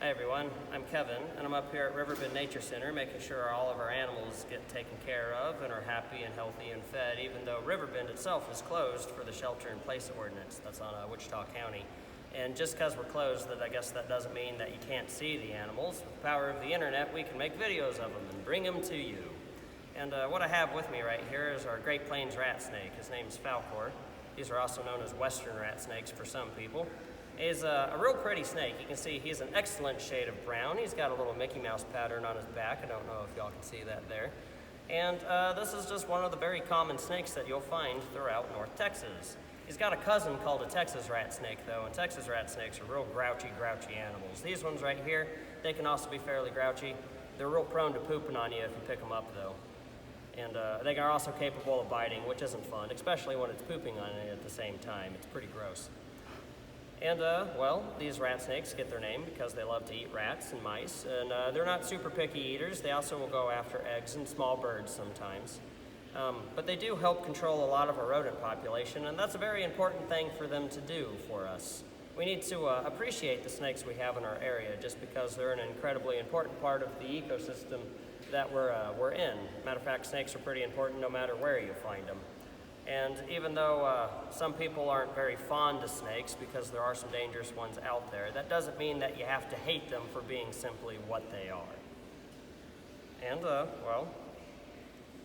Hi everyone, I'm Kevin, and I'm up here at Riverbend Nature Center making sure all of our animals get taken care of and are happy and healthy and fed, even though Riverbend itself is closed for the shelter-in-place ordinance that's on Wichita County. And just because we're closed, I guess that doesn't mean that you can't see the animals. With the power of the internet, we can make videos of them and bring them to you. And what I have with me right here is our Great Plains rat snake. His name's Falcor. These are also known as western rat snakes for some people. He's a real pretty snake. You can see he's an excellent shade of brown. He's got a little Mickey Mouse pattern on his back. I don't know if y'all can see that there. And this is just one of the very common snakes that you'll find throughout North Texas. He's got a cousin called a Texas rat snake though, and Texas rat snakes are real grouchy animals. These ones right here, they can also be fairly grouchy. They're real prone to pooping on you if you pick them up though. And they are also capable of biting, which isn't fun, especially when it's pooping on you at the same time. It's pretty gross. And, well, these rat snakes get their name because they love to eat rats and mice, and they're not super picky eaters. They also will go after eggs and small birds sometimes. But they do help control a lot of our rodent population, and that's a very important thing for them to do for us. We need to appreciate the snakes we have in our area just because they're an incredibly important part of the ecosystem that we're in. Matter of fact, snakes are pretty important no matter where you find them. And even though some people aren't very fond of snakes because there are some dangerous ones out there, that doesn't mean that you have to hate them for being simply what they are. And, well,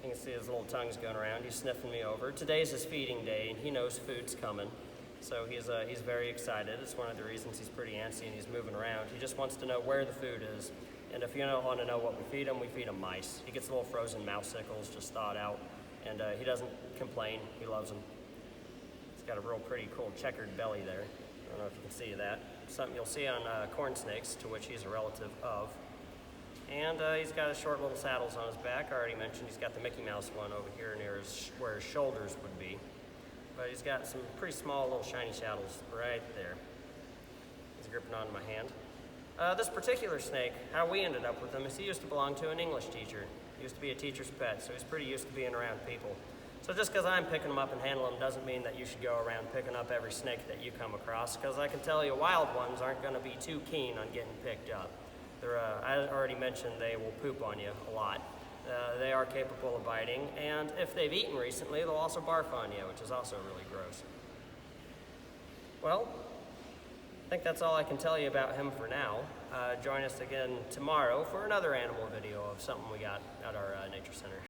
you can see his little tongue's going around. He's sniffing me over. Today's his feeding day, and he knows food's coming. So he's very excited. It's one of the reasons he's pretty antsy and he's moving around. He just wants to know where the food is. And if you don't want to know what we feed him mice. He gets little frozen mousicles just thawed out. And he doesn't complain. He loves them. He's got a real pretty cool checkered belly there. I don't know if you can see that. Something you'll see on corn snakes, to which he's a relative of. And he's got his short little saddles on his back. I already mentioned he's got the Mickey Mouse one over here near where his shoulders would be. But he's got some pretty small little shiny saddles right there. He's gripping onto my hand. This particular snake, how we ended up with him is he used to belong to an English teacher. He used to be a teacher's pet, so he's pretty used to being around people. So just because I'm picking them up and handling them doesn't mean that you should go around picking up every snake that you come across, because I can tell you wild ones aren't going to be too keen on getting picked up. I already mentioned they will poop on you a lot. They are capable of biting, and if they've eaten recently, they'll also barf on you, which is also really gross. Well, I think that's all I can tell you about him for now. Join us again tomorrow for another animal video of something we got at our nature center.